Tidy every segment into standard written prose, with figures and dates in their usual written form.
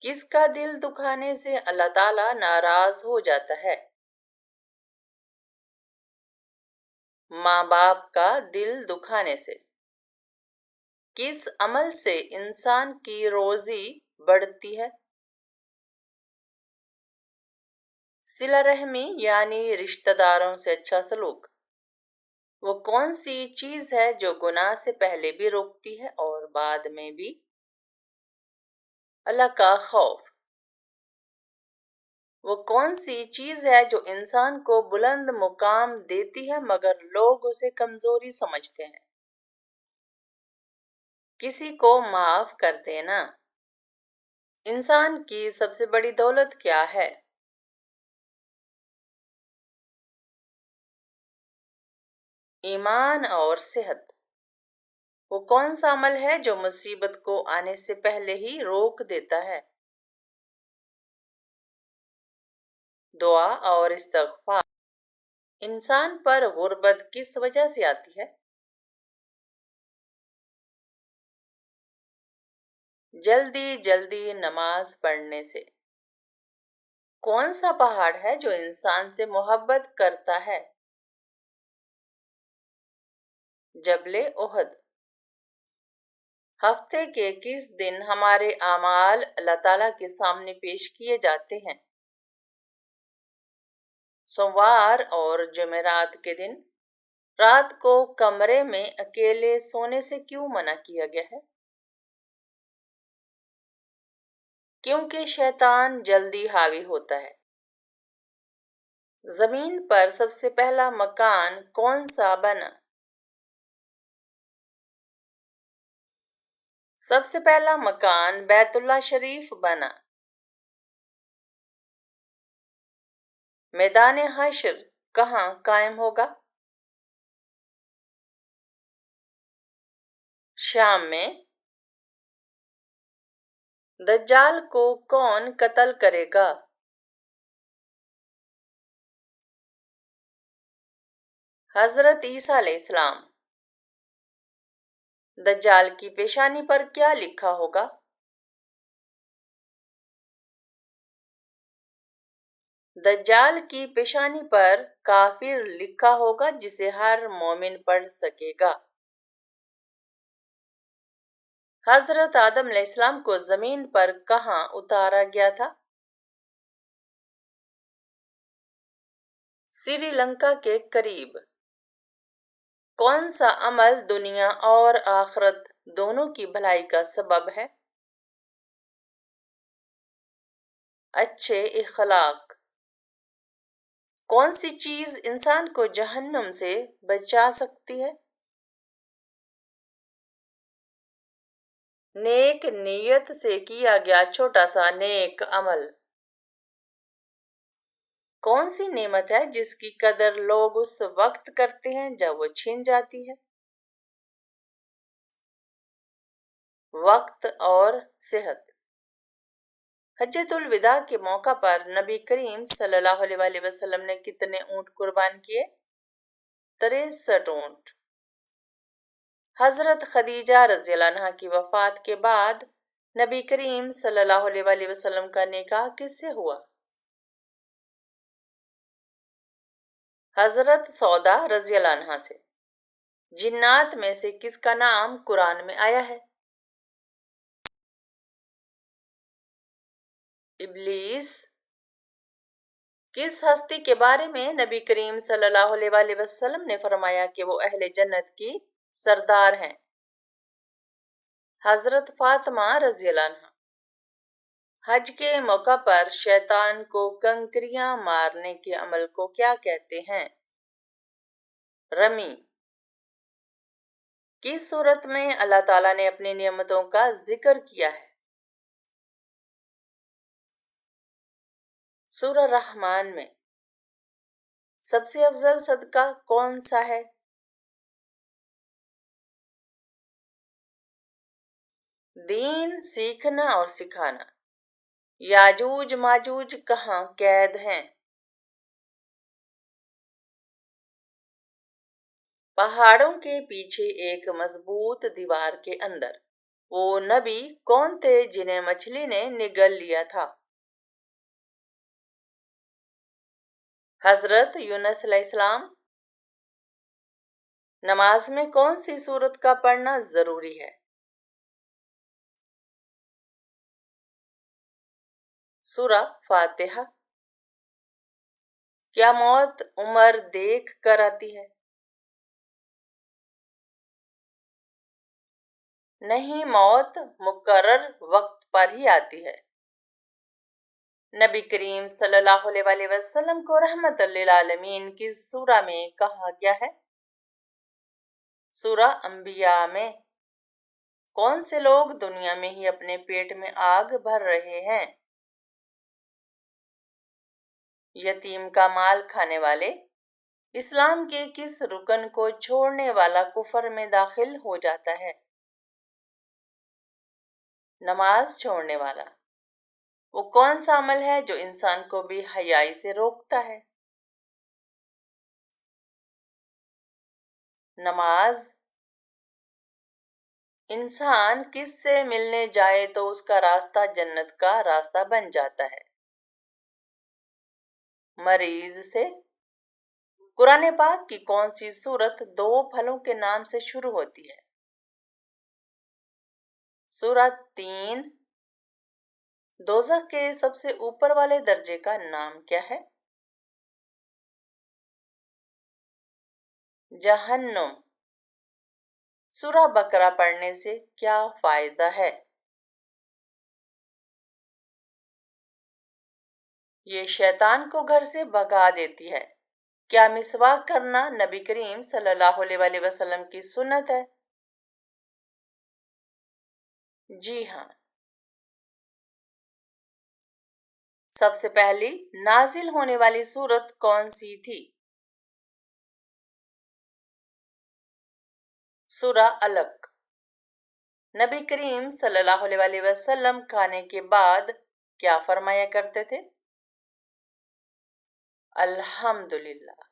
کس کا دل دکھانے سے اللہ تعالیٰ ناراض ہو جاتا ہے؟ ماں باپ کا دل دکھانے سے۔ کس عمل سے انسان کی روزی بڑھتی ہے؟ صلہ رحمی یعنی رشتہ داروں سے اچھا سلوک۔ وہ کون سی چیز ہے جو گناہ سے پہلے بھی روکتی ہے اور بعد میں بھی؟ اللہ کا خوف۔ وہ کون سی چیز ہے جو انسان کو بلند مقام دیتی ہے مگر لوگ اسے کمزوری سمجھتے ہیں؟ کسی کو معاف کر دینا۔ انسان کی سب سے بڑی دولت کیا ہے؟ ایمان اور صحت۔ وہ کون سا عمل ہے جو مصیبت کو آنے سے پہلے ہی روک دیتا ہے؟ دعا اور استغفار۔ انسان پر غربت کس وجہ سے آتی ہے؟ جلدی جلدی نماز پڑھنے سے۔ کون سا پہاڑ ہے جو انسان سے محبت کرتا ہے؟ جبل احد۔ ہفتے کے کس دن ہمارے اعمال اللہ تعالیٰ کے سامنے پیش کیے جاتے ہیں؟ سوموار اور جمعرات کے دن۔ رات کو کمرے میں اکیلے سونے سے کیوں منع کیا گیا ہے؟ کیونکہ شیطان جلدی حاوی ہوتا ہے۔ زمین پر سب سے پہلا مکان کون سا بنا؟ سب سے پہلا مکان بیت اللہ شریف بنا۔ میدان حشر کہاں قائم ہوگا؟ شام میں۔ دجال کو کون قتل کرے گا؟ حضرت عیسیٰ علیہ السلام۔ دجال کی پیشانی پر کیا لکھا ہوگا؟ دجال کی پیشانی پر کافر لکھا ہوگا جسے ہر مومن پڑھ سکے گا۔ حضرت آدم علیہ السلام کو زمین پر کہاں اتارا گیا تھا؟ سری لنکا کے قریب۔ کون سا عمل دنیا اور آخرت دونوں کی بھلائی کا سبب ہے؟ اچھے اخلاق۔ کون سی چیز انسان کو جہنم سے بچا سکتی ہے؟ نیک نیت سے کیا گیا چھوٹا سا نیک عمل۔ کون سی نعمت ہے جس کی قدر لوگ اس وقت کرتے ہیں جب وہ چھن جاتی ہے؟ وقت اور صحت۔ حجۃ الوداع کے موقع پر نبی کریم صلی اللہ علیہ وآلہ وسلم نے کتنے اونٹ قربان کیے؟ 63 اونٹ۔ حضرت خدیجہ رضی اللہ عنہا کی وفات کے بعد نبی کریم صلی اللہ علیہ وآلہ وسلم کا نکاح کس سے ہوا؟ حضرت سودا رضی اللہ عنہا سے۔ جنات میں سے کس کا نام قرآن میں آیا ہے؟ ابلیس۔ کس ہستی کے بارے میں نبی کریم صلی اللہ علیہ وآلہ وسلم نے فرمایا کہ وہ اہل جنت کی سردار ہیں؟ حضرت فاطمہ رضی اللہ عنہا۔ حج کے موقع پر شیطان کو کنکریاں مارنے کے عمل کو کیا کہتے ہیں؟ رمی۔ کس صورت میں اللہ تعالیٰ نے اپنی نعمتوں کا ذکر کیا ہے؟ سورہ رحمان میں۔ سب سے افضل صدقہ کون سا ہے؟ دین سیکھنا اور سکھانا۔ یاجوج ماجوج کہاں قید ہیں؟ پہاڑوں کے پیچھے ایک مضبوط دیوار کے اندر۔ वो नबी कौन थे जिन्हें मछली ने निगल लिया था? हजरत यूनुस अलैहिस्सलाम। नमाज में कौन सी सूरत का पढ़ना जरूरी है? सूरा फातिहा। क्या मौत उम्र देख कर आती है? नहीं, मौत मुकर्रर वक्त पर ही आती है। नबी करीम सल्लल्लाहु अलैहि वसल्लम को रहमतुल लिल आलमीन किस सूरा में कहा गया है? सूरा अंबिया में। कौन से लोग दुनिया में ही अपने पेट में आग भर रहे हैं? यतीम का माल खाने वाले। इस्लाम के किस रुकन को छोड़ने वाला कुफर में दाखिल हो जाता है? नमाज छोड़ने वाला। वो कौन सा अमल है जो इंसान को बेहयाई से रोकता है? नमाज। इंसान किससे मिलने जाए तो उसका रास्ता जन्नत का रास्ता बन जाता है? मरीज से। कुरान पाक की कौन सी सूरत दो फलों के नाम से शुरू होती है? सूरा 3। दोज़ख के सबसे ऊपर वाले दर्जे का नाम क्या है? जहन्नुम। सूरा बकरा पढ़ने से क्या फायदा है? ये शैतान को घर से भगा देती है। क्या मिसवाक करना नबी करीम सल्लल्लाहु अलैहि वसल्लम की सुन्नत है? जी हाँ। सबसे पहली नाजिल होने वाली सूरत कौन सी थी? सूरा अलक। नबी करीम सल्लल्लाहु अलैहि वसल्लम खाने के बाद क्या फरमाया करते थे? अल्हम्दुलिल्लाह।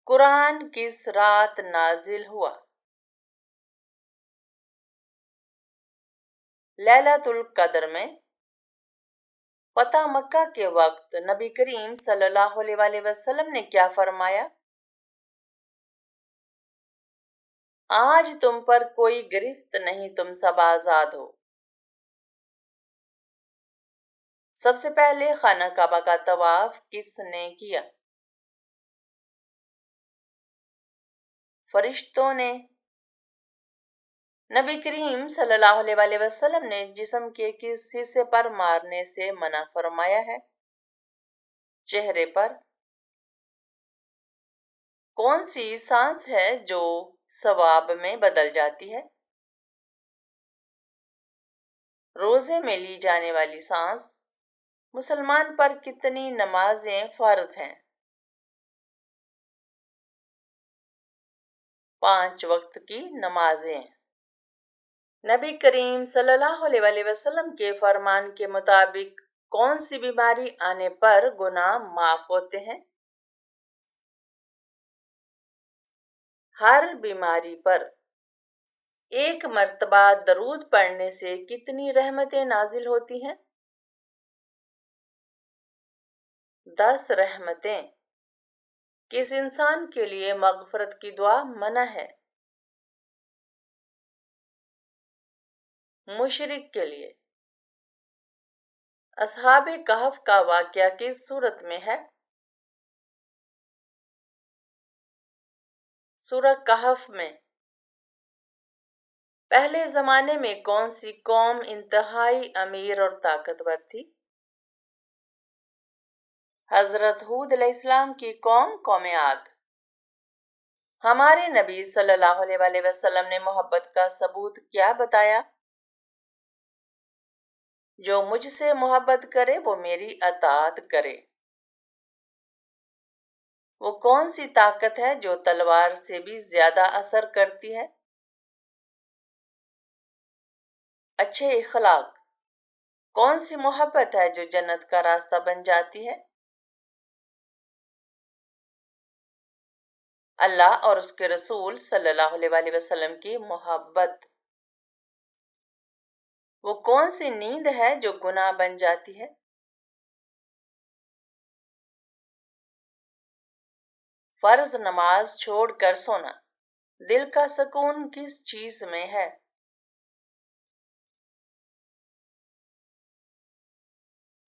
कुरान किस रात नाजिल हुआ? लैलतुल कद्र में। फतह मक्का के वक्त नबी करीम सल्लल्लाहु अलैहि वसल्लम ने क्या फरमाया? आज तुम पर कोई गिरफ्त नहीं, तुम सब आजाद हो। सबसे पहले खाना काबा का तवाफ किसने किया? फरिश्तों ने। नबी करीम सल्लल्लाहु अलैहि वसल्लम ने जिस्म के किस हिस्से पर मारने से मना फरमाया है? चेहरे पर। कौन सी सांस है जो सवाब में बदल जाती है? रोजे में ली जाने वाली सांस। मुसलमान पर कितनी नमाजें फर्ज हैं? 5 वक्त की नमाजें। नबी करीम सल्लल्लाहु अलैहि वसल्लम के फरमान के मुताबिक कौन सी बीमारी आने पर गुनाह माफ होते हैं? हर बीमारी पर एक मर्तबा दरूद पढ़ने से कितनी रहमतें नाजिल होती हैं? 10 रहमतें। किस इंसान के लिए मगफरत की दुआ मना है? मुशरिक के लिए। असहाबे कहफ का वाकया किस सूरत में है? सूरह कहफ में। पहले जमाने में कौन सी कौम इंतहाई अमीर और ताकतवर थी? हजरत हूद अलैहिस्सलाम की कौम कौम आद। हमारे नबी सल्लल्लाहु अलैहि वसल्लम ने मोहब्बत का सबूत क्या बताया? जो मुझसे मोहब्बत करे वो मेरी अताअत करे। वो कौन सी ताकत है जो तलवार से भी ज्यादा असर करती है? अच्छे इखलाक। कौन सी मोहब्बत है जो जन्नत का रास्ता बन जाती है? अल्लाह और उसके रसूल सल्लल्लाहु अलैहि वसल्लम की मोहब्बत। वो कौन सी नींद है जो गुनाह बन जाती है? फर्ज नमाज छोड़कर सोना। दिल का सुकून किस चीज में है?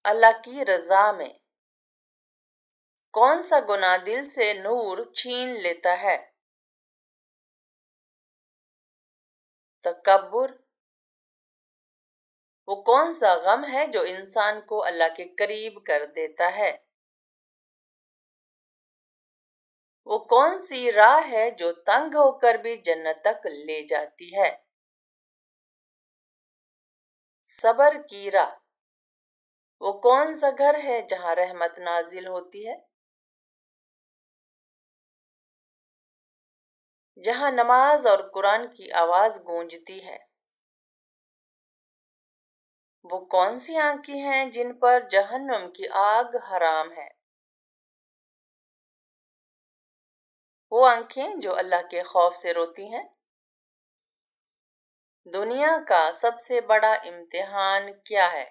अल्लाह की रजा में। कौन सा गुनाह दिल से नूर छीन लेता है? तकब्बुर। वो कौन सा गम है जो इंसान को अल्लाह के करीब कर देता है? वो कौन सी राह है जो तंग होकर भी जन्नत तक ले जाती है? सबर की राह। वो कौन सा घर है जहां रहमत नाजिल होती है? जहां नमाज और कुरान की आवाज गूंजती है। वो कौन सी आंखें हैं जिन पर जहन्नुम की आग हराम है? वो आंखें जो अल्लाह के खौफ से रोती हैं। दुनिया का सबसे बड़ा इम्तिहान क्या है?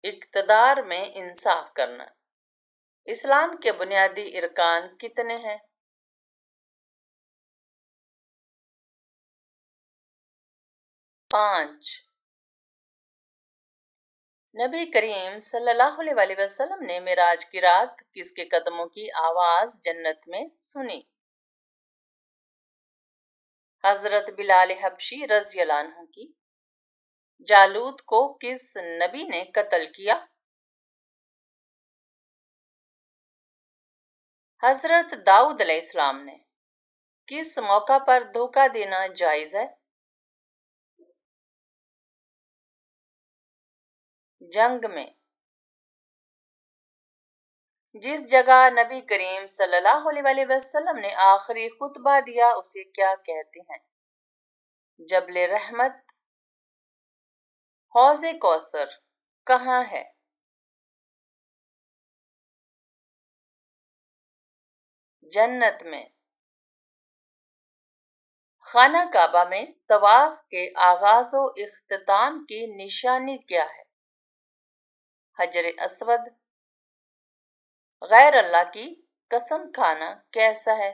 इक़्तिदार में इंसाफ करना। इस्लाम के बुनियादी इरकान कितने हैं? 5। नबी करीम सल्लल्लाहु अलैहि वसल्लम ने मिराज की रात किसके कदमों की आवाज जन्नत में सुनी? हजरत बिलाल हबशी रज़ी अल्लाह अन्हु की। जालूत को किस नबी ने कत्ल किया? हजरत दाऊद अलैहिस्सलाम ने। किस मौका पर धोखा देना जायज है? जंग में। जिस जगह नबी करीम सल्लल्लाहु अलैहि वसल्लम ने आखिरी खुतबा दिया उसे क्या कहते हैं? जबले रहमत। हौज़े कौसर कहाँ है? जन्नत में। खाना काबा में तवाफ के आगाज व इख्तिताम की निशानी क्या है? हजर अस्वद। गैर अल्लाह की कसम खाना कैसा है?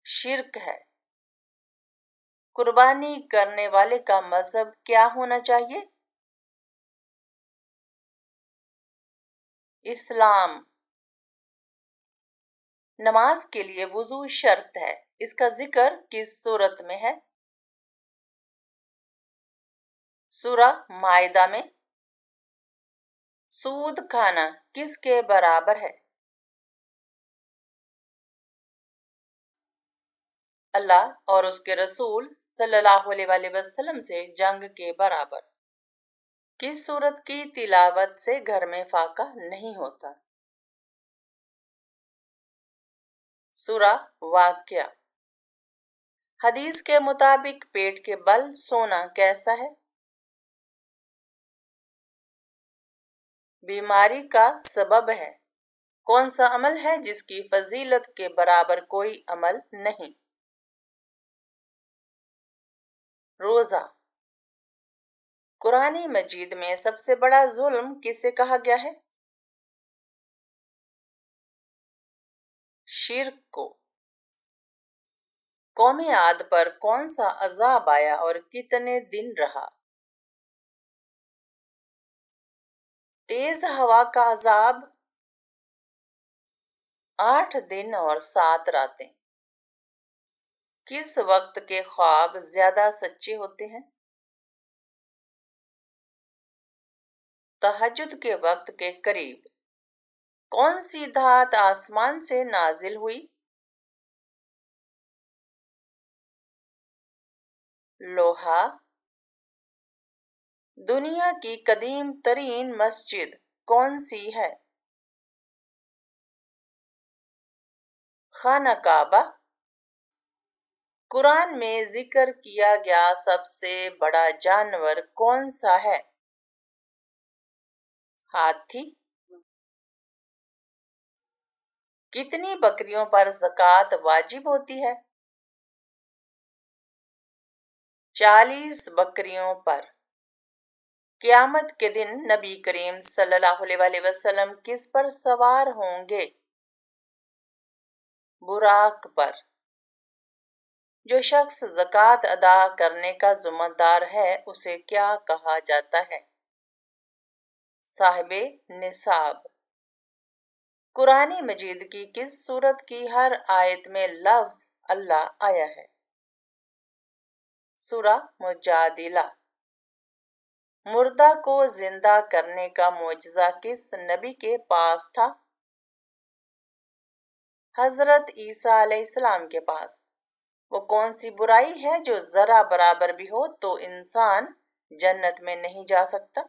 शिर्क है। कुर्बानी करने वाले का मजहब क्या होना चाहिए? इस्लाम। नमाज के लिए वुजू शर्त है। इसका जिक्र किस सूरत में है? सूरा माइदा में। सूद खाना किसके बराबर है? अल्लाह और उसके रसूल सल्लल्लाहु अलैहि वसल्लम से जंग के बराबर। किस सूरत की तिलावत से घर में फाका नहीं होता? सूरा वाक़िया। हदीस के मुताबिक पेट के बल सोना कैसा है? बीमारी का सबब है। कौन सा अमल है जिसकी फजीलत के बराबर कोई अमल नहीं? रोजा। कुरानी मजीद में सबसे बड़ा जुल्म किसे कहा गया है? शिर्क को। कौमे आद पर कौन सा अजाब आया और कितने दिन रहा? तेज हवा का अजाब 8 दिन और 7 रातें। किस वक्त के ख्वाब ज्यादा सच्चे होते हैं? तहज्जुद के वक्त के करीब। कौन सी धात आसमान से नाजिल हुई? लोहा। दुनिया की कदीम तरीन मस्जिद कौन सी है? खाना काबा। कुरान में जिक्र किया गया सबसे बड़ा जानवर कौन सा है? हाथी। कितनी बकरियों पर ज़कात वाजिब होती है? 40 बकरियों पर। क़यामत के दिन नबी करीम सल्लल्लाहु अलैहि वसल्लम किस पर सवार होंगे? बुराक पर। जो शख्स ज़कात अदा करने का ज़िम्मेदार है उसे क्या कहा जाता है? साहिबे निसाब। कुरान मजीद की किस सूरत की हर आयत में लफ्ज़ अल्लाह आया है? सूरा मुजादिला। मुर्दा को जिंदा करने का मोजज़ा किस नबी के पास था? हजरत ईसा अलैहिस्सलाम के पास। वो कौन सी बुराई है जो जरा बराबर भी हो तो इंसान जन्नत में नहीं जा सकता?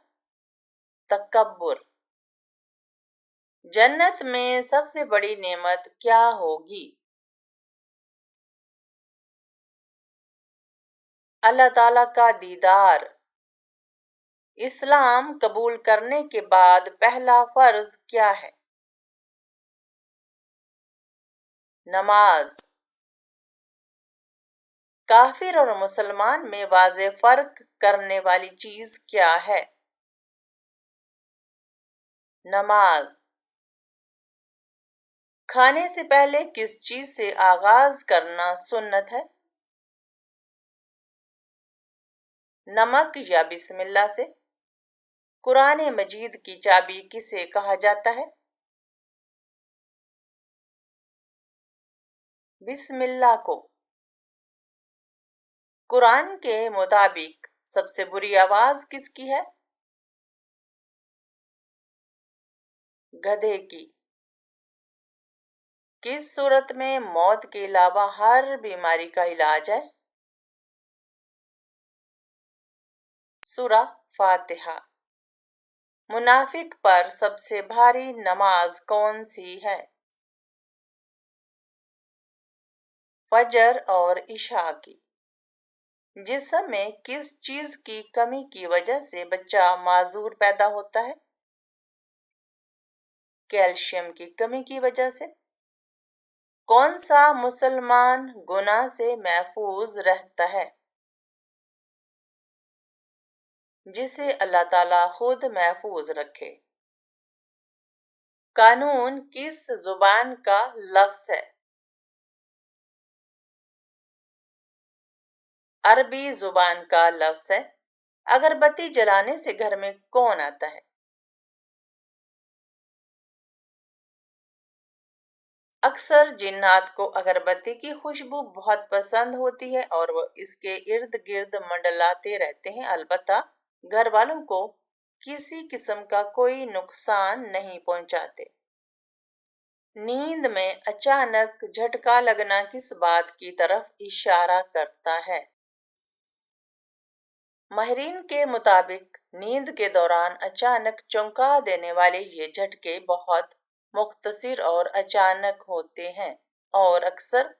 तकब्बुर। जन्नत में सबसे बड़ी नेमत क्या होगी? अल्लाह ताला का दीदार। इस्लाम कबूल करने के बाद पहला फर्ज क्या है? नमाज। काफिर और मुसलमान में वाज़े फर्क करने वाली चीज क्या है? नमाज। खाने से पहले किस चीज से आगाज करना सुन्नत है? नमक या बिस्मिल्लाह से। कुरान मजीद की चाबी किसे कहा जाता है? बिस्मिल्लाह को। कुरान के मुताबिक सबसे बुरी आवाज किसकी है? गधे की। किस सूरत में मौत के अलावा हर बीमारी का इलाज है? सूरा फातिहा। मुनाफिक पर सबसे भारी नमाज कौन सी है? फजर और इशा की। जिस्म में किस चीज की कमी की वजह से बच्चा माजूर पैदा होता है? कैल्शियम की कमी की वजह से। कौन सा मुसलमान गुनाह से महफूज रहता है? जिसे अल्लाह ताला खुद महफूज रखे। कानून किस जुबान का लफ्ज है? अरबी जुबान का लफ्ज है। अगरबत्ती जलाने से घर में कौन आता है? अक्सर जिन्नात को अगरबत्ती की खुशबू बहुत पसंद होती है और वो इसके इर्द गिर्द मंडलाते रहते हैं। अलबत्ता घर वालों को किसी किस्म का कोई नुकसान नहीं पहुंचाते। नींद में अचानक झटका लगना किस बात की तरफ इशारा करता है? माहिरीन के मुताबिक नींद के दौरान अचानक चौंका देने वाले ये झटके बहुत मुख्तसिर और अचानक होते हैं और अक्सर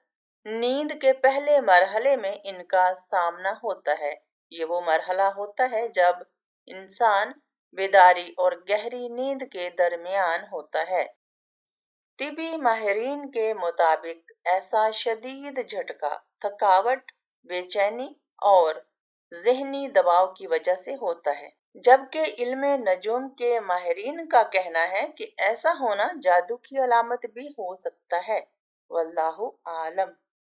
नींद के पहले मरहले में इनका सामना होता है। ये वो मरहला होता है जब इंसान बेदारी और गहरी नींद के दरमियान होता है। तिबी माहिरीन के मुताबिक ऐसा शदीद झटका थकावट, बेचैनी और ज़हनी दबाव की वजह से होता है, जबकि इल्मे नजूम के माहिरीन का कहना है कि ऐसा होना जादू की अलामत भी हो सकता है। वल्लाहु आलम।